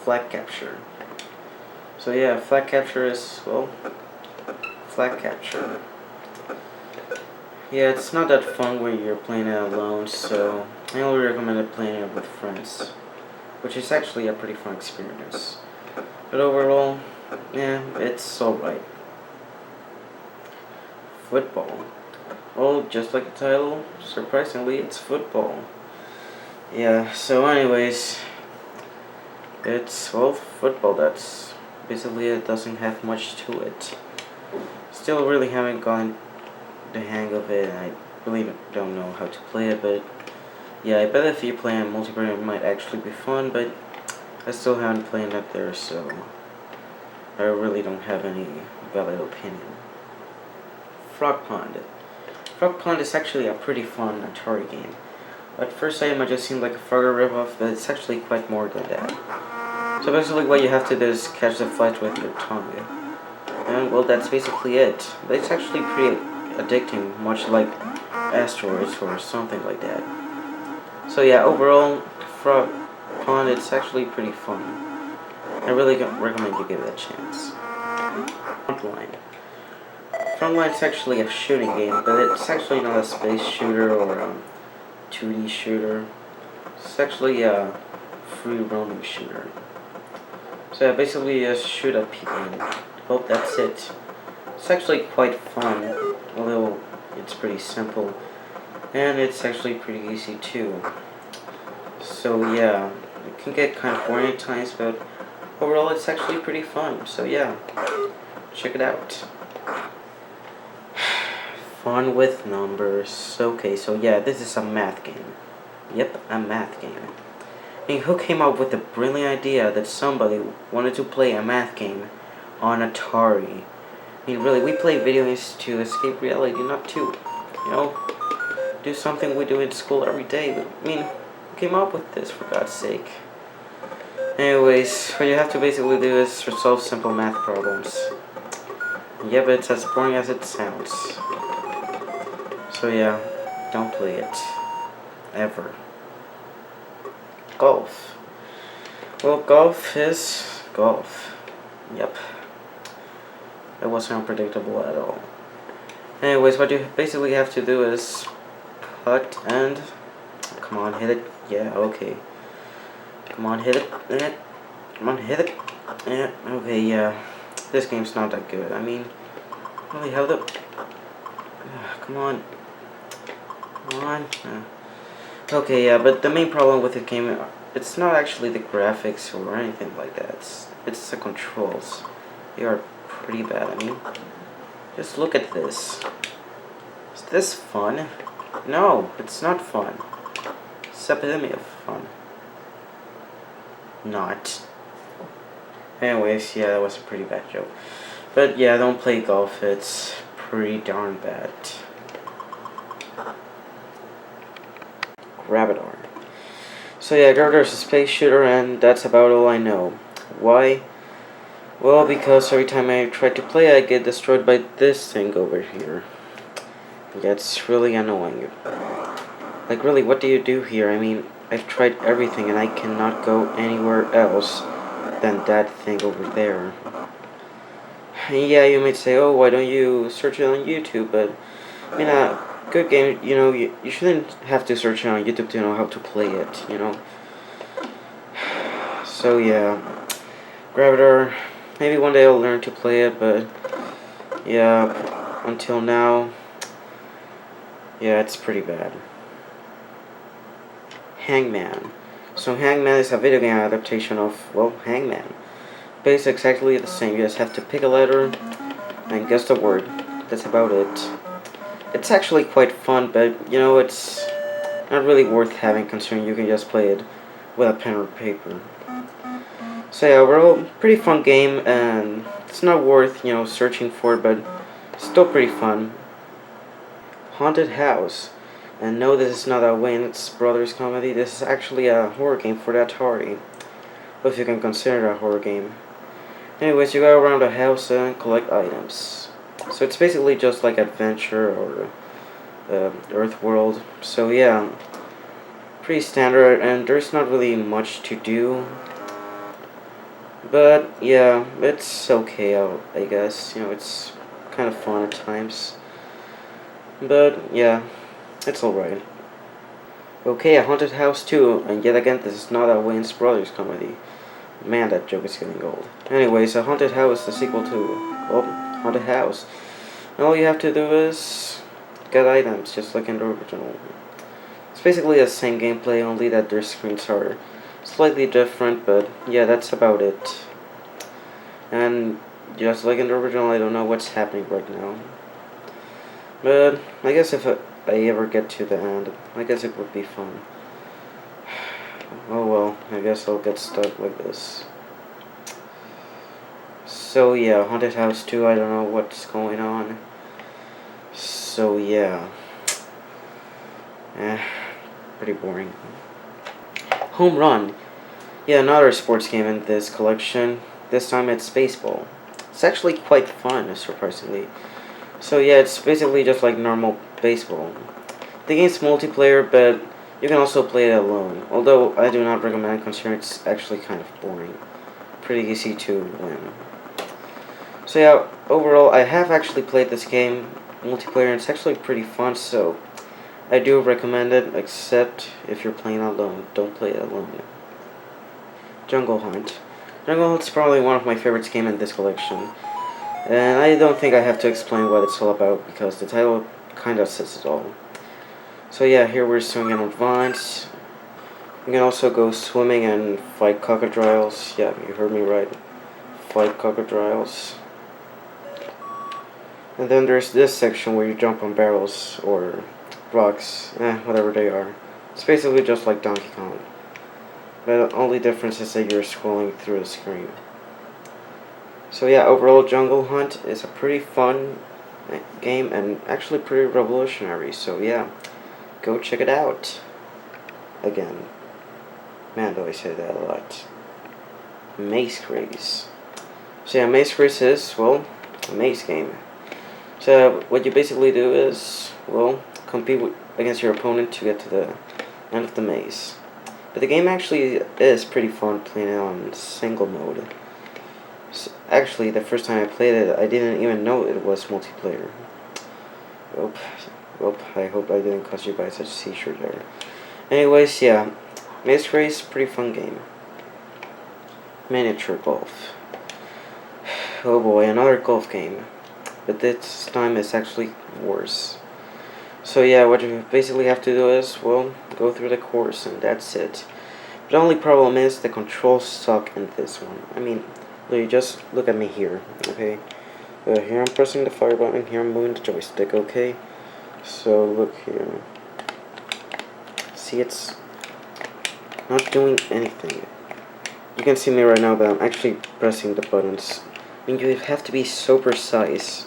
flag capture. So yeah, flag capture is, well, flag capture. Yeah, it's not that fun when you're playing it alone, so I only recommend playing it with friends, which is actually a pretty fun experience. But overall, yeah, it's alright. Football. Well, just like the title, surprisingly, it's football. Yeah, so anyways, it's, well, football. That's basically it. Doesn't have much to it. Still really haven't gotten the hang of it. I really don't know how to play it, but yeah, I bet if you play on multiplayer it might actually be fun, but I still haven't played it there, so I really don't have any valid opinion. Frog Pond. Frog Pond is actually a pretty fun Atari game. At first sight it might just seem like a Frogger ripoff, but it's actually quite more than that. So basically what you have to do is catch the flies with your tongue. And well, that's basically it. But it's actually pretty addicting, much like Asteroids or something like that. So yeah, overall, Frog Pond, it's actually pretty fun. I really recommend you give it a chance. Frontline. Frontline's actually a shooting game, but it's actually not a space shooter or a 2D shooter. It's actually a free roaming shooter. So yeah, basically you just shoot at people. Well, that's it. It's actually quite fun, although it's pretty simple. And it's actually pretty easy too. So yeah, it can get kind of boring at times, but overall it's actually pretty fun. So yeah, check it out. Fun with numbers. Okay, so yeah, this is a math game. Yep, a math game. I mean, who came up with the brilliant idea that somebody wanted to play a math game on Atari? I mean, really, we play video games to escape reality, not to, you know, do something we do in school every day. But, I mean, who came up with this, for God's sake? Anyways, what you have to basically do is resolve simple math problems. Yeah, but it's as boring as it sounds. So yeah, don't play it. Ever. Golf. Well, golf is golf. Yep. It wasn't unpredictable at all. Anyways, what you basically have to do is putt and... Come on, hit it. Yeah, okay. Come on, hit it. Come on, hit it. Yeah, okay, yeah. This game's not that good. I mean, really, how the... Come on. Come on. Okay, yeah, but the main problem with the game, it's not actually the graphics or anything like that. It's the controls. They are pretty bad. I mean, just look at this. Is this fun? No, it's not fun. It's epitome of fun. Not. Anyways, yeah, that was a pretty bad joke. But yeah, don't play golf. It's pretty darn bad. Gravitar. So yeah, Gravitar is a space shooter, and that's about all I know. Why? Well, because every time I try to play, I get destroyed by this thing over here. That's really annoying. Like, really, what do you do here? I mean, I've tried everything, and I cannot go anywhere else than that thing over there. And yeah, you might say, oh, why don't you search it on YouTube? But, I mean, good game, you know, you shouldn't have to search it on YouTube to know how to play it, you know. So yeah, Gravitar, maybe one day I'll learn to play it, but yeah, until now, yeah, it's pretty bad. Hangman. So Hangman is a video game adaptation of, well, Hangman. Basically exactly the same. You just have to pick a letter and guess the word. That's about it. It's actually quite fun, but you know, it's not really worth having considering you can just play it with a pen or paper. So yeah, overall, pretty fun game, and it's not worth, you know, searching for it, but still pretty fun. Haunted House. And no, this is not a Wayne's Brothers comedy. This is actually a horror game for the Atari, if you can consider it a horror game. Anyways, you go around the house and collect items. So it's basically just like Adventure or Earthworld. So yeah, pretty standard, and there's not really much to do. But yeah, it's okay. I guess it's kind of fun at times. But yeah, it's alright. Okay, a haunted house too, and yet again, this is not a Wayne's Brothers comedy. Man, that joke is getting old. Anyways, a haunted house, the sequel to haunted house. And all you have to do is get items, just like in the original. It's basically the same gameplay, only that their screens are slightly different, but yeah, that's about it. And just like in the original, I don't know what's happening right now. But I guess if I ever get to the end, I guess it would be fun. Oh well, I guess I'll get stuck like this. So yeah, Haunted House 2, I don't know what's going on. So yeah. Pretty boring. Home Run. Yeah, another sports game in this collection. This time it's baseball. It's actually quite fun, surprisingly. So yeah, it's basically just like normal baseball. The game's multiplayer, but you can also play it alone. Although I do not recommend it considering it's actually kind of boring. Pretty easy to win. So yeah, overall I have actually played this game multiplayer and it's actually pretty fun, so I do recommend it, except if you're playing alone. Don't play it alone. Jungle Hunt. Jungle Hunt's probably one of my favorite games in this collection. And I don't think I have to explain what it's all about because the title kind of says it all. So yeah, here we're swinging on vines. You can also go swimming and fight crocodiles. Yeah, you heard me right. Fight crocodiles. And then there's this section where you jump on barrels or rocks, whatever they are. It's basically just like Donkey Kong. But the only difference is that you're scrolling through the screen. So yeah, overall Jungle Hunt is a pretty fun game and actually pretty revolutionary. So yeah, go check it out. Again. Man, do I say that a lot. Maze Craze. So yeah, Maze Craze is, well, a maze game. So what you basically do is, well, compete against your opponent to get to the end of the maze. But the game actually is pretty fun playing it on single mode. So actually, the first time I played it, I didn't even know it was multiplayer. I hope I didn't cause you guys such a seizure there. Anyways, yeah, Maze Craze, pretty fun game. Miniature golf. Oh boy, another golf game. But this time it's actually worse. So yeah, what you basically have to do is, well, go through the course and that's it. But the only problem is the controls suck in this one. I mean, you just look at me here, okay? Here I'm pressing the fire button, here I'm moving the joystick, okay? So look here. See, it's not doing anything. You can see me right now, but I'm actually pressing the buttons. I mean, you have to be so precise.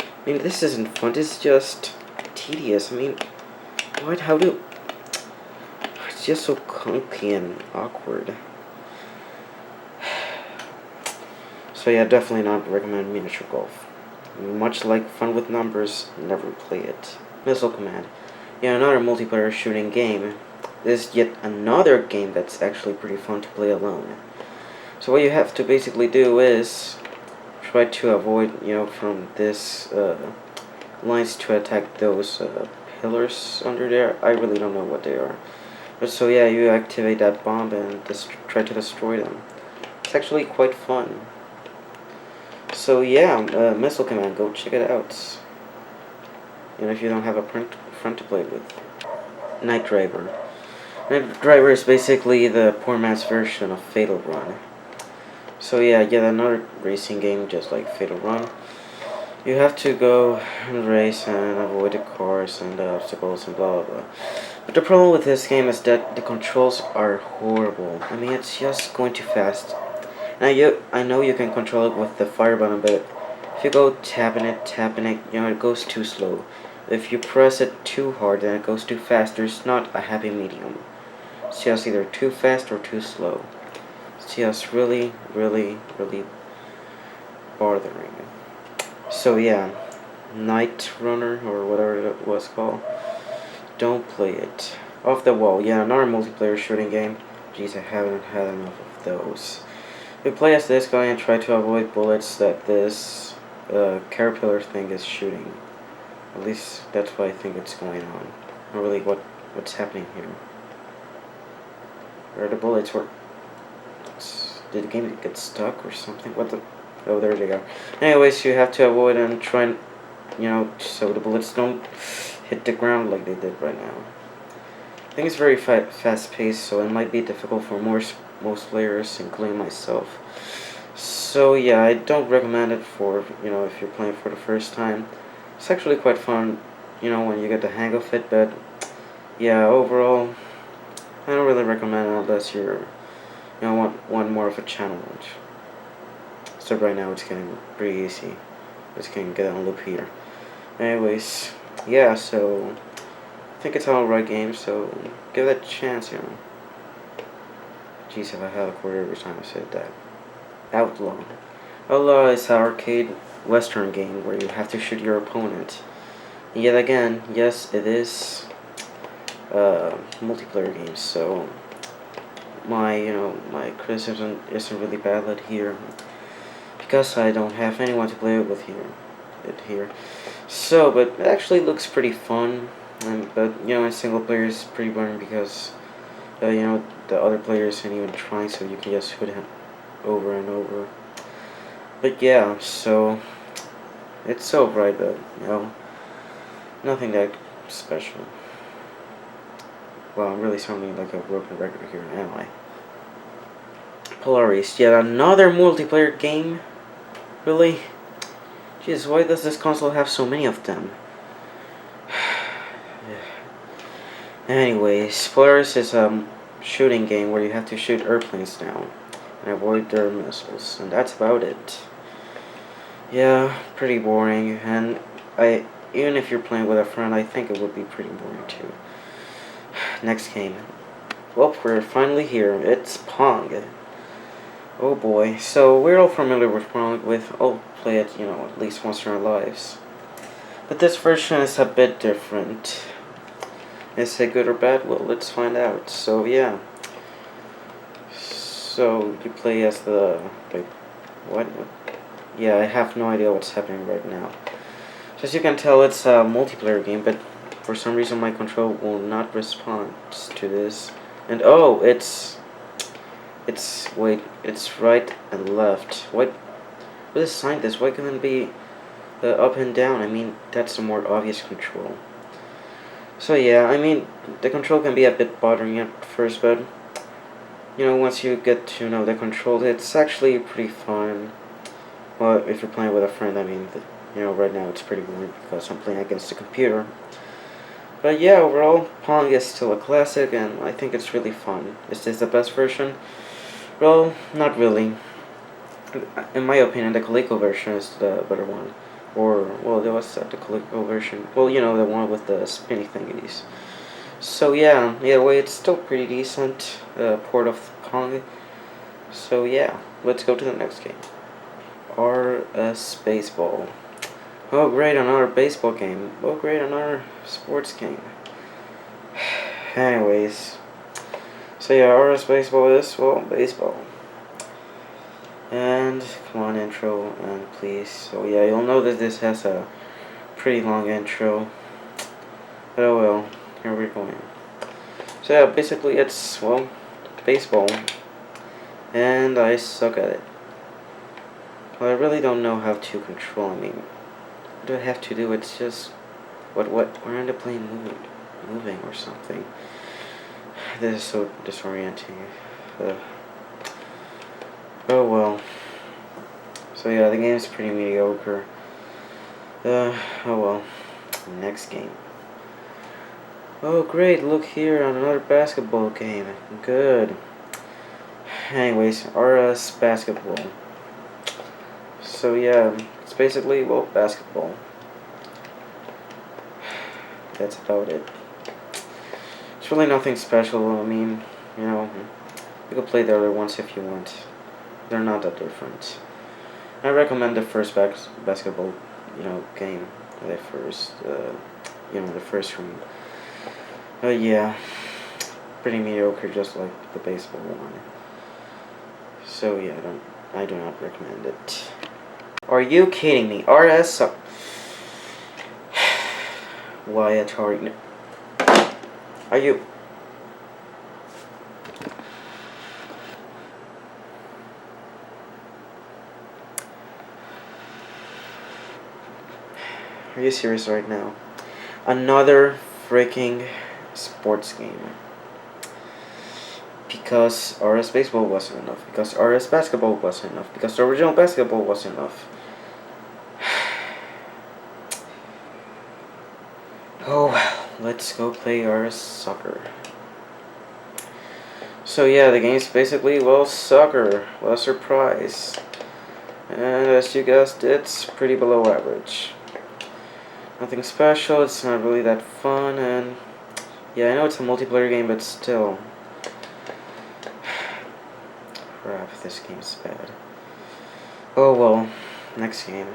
I mean, this isn't fun, this is just tedious. I mean, what? How do... It's just so clunky and awkward. So yeah, definitely not recommend miniature golf. Much like Fun with Numbers, never play it. Missile Command. Yeah, another multiplayer shooting game. This is yet another game that's actually pretty fun to play alone. So what you have to basically do is try to avoid, from this lines to attack those pillars under there. I really don't know what they are. But so yeah, you activate that bomb and try to destroy them. It's actually quite fun. So yeah, Missile Command, go check it out. If you don't have a friend to play with. Night Driver. Night Driver is basically the poor man's version of Fatal Run. So yeah, yet another racing game just like Fatal Run. You have to go and race and avoid the cars and the obstacles and blah blah blah. But the problem with this game is that the controls are horrible. I mean, it's just going too fast. Now I know you can control it with the fire button, but if you go tapping it, it goes too slow. If you press it too hard, then it goes too fast. There's not a happy medium. It's just either too fast or too slow. It's just really, really, really bothering. So yeah, Night Runner, or whatever it was called, don't play it. Off the Wall, yeah, another multiplayer shooting game. Jeez, I haven't had enough of those. We play as this guy and try to avoid bullets that this caterpillar thing is shooting. At least that's what I think it's going on. Not really what's happening here. Where are the bullets? Did the game get stuck or something? What the? Oh, there they go. Anyways, you have to avoid and try and, so the bullets don't hit the ground like they did right now. I think it's very fast-paced, so it might be difficult for most players, including myself. So yeah, I don't recommend it for, if you're playing for the first time. It's actually quite fun, when you get the hang of it, but yeah, overall, I don't really recommend it unless you're, want more of a challenge. So right now it's getting pretty easy. Just can get on loop here. Anyways, yeah, so I think it's an alright game, so give it a chance, Jeez, if I had a quarter every time I said that. Outlaw. Outlaw is an arcade western game where you have to shoot your opponent. And yet again, yes, it is a multiplayer game, so my criticism isn't really valid here because I don't have anyone to play it with here. So, but it actually looks pretty fun, but in single player it's pretty boring because the other players ain't even trying, so you can just hit him over and over. But yeah, so it's alright, but nothing that special. Well, I'm really sounding like a broken record here, am I? Flourish, yet another multiplayer game? Really? Jeez, why does this console have so many of them? Anyways, Flourish is a shooting game where you have to shoot airplanes down and avoid their missiles, and that's about it. Yeah, pretty boring, and even if you're playing with a friend, I think it would be pretty boring too. Next game. Well, we're finally here. It's Pong. Oh boy. So we're all familiar with Pong. We've all played it, at least once in our lives. But this version is a bit different. Is it good or bad? Well, let's find out. So yeah. So you play as the what? Yeah, I have no idea what's happening right now. So as you can tell, it's a multiplayer game, but for some reason my control will not respond to this. And oh, it's right and left. What assigned this? Why couldn't it be up and down? I mean, that's a more obvious control. So yeah, I mean, the control can be a bit bothering at first, but once you get to know the control, it's actually pretty fun. Well, if you're playing with a friend, I mean, right now it's pretty boring because I'm playing against the computer. But yeah, overall, Pong is still a classic, and I think it's really fun. Is this the best version? Well, not really. In my opinion, the Coleco version is the better one. Or, well, there was the Coleco version. Well, the one with the spinny thingies. So yeah, either way, it's still pretty decent port of Pong. So yeah, let's go to the next game. RS Baseball. Oh great, another baseball game. Oh great, another sports game. Anyways. So yeah, RS Baseball is, well, baseball. And, come on, intro, and please. So yeah, you'll know that this has a pretty long intro. But oh well, here we're going. So yeah, basically it's, well, baseball. And I suck at it. Well, I really don't know how to control, I mean, what do I have to do? It's just, why aren't the plane moving or something? This is so disorienting. Oh well. So yeah, the game is pretty mediocre. Oh well. Next game. Oh great, look here, another basketball game. Good. Anyways, RS Basketball. So yeah, it's basically, well, basketball. That's about it. It's really nothing special. I mean, you can play the other ones if you want. They're not that different. I recommend the first basketball, game. The first one. Yeah, pretty mediocre, just like the baseball one. So yeah, I do not recommend it. Are you kidding me? RS suck. Why Atari? No. Are you? Are you serious right now? Another freaking sports game. Because RS baseball wasn't enough. Because RS basketball wasn't enough. Because the original basketball wasn't enough. Oh well, let's go play RS soccer. So yeah, the game's basically, well, soccer. What a surprise. And as you guessed, it's pretty below average. Nothing special, it's not really that fun, and yeah, I know it's a multiplayer game, but still. Crap, this game's bad. Oh well, next game.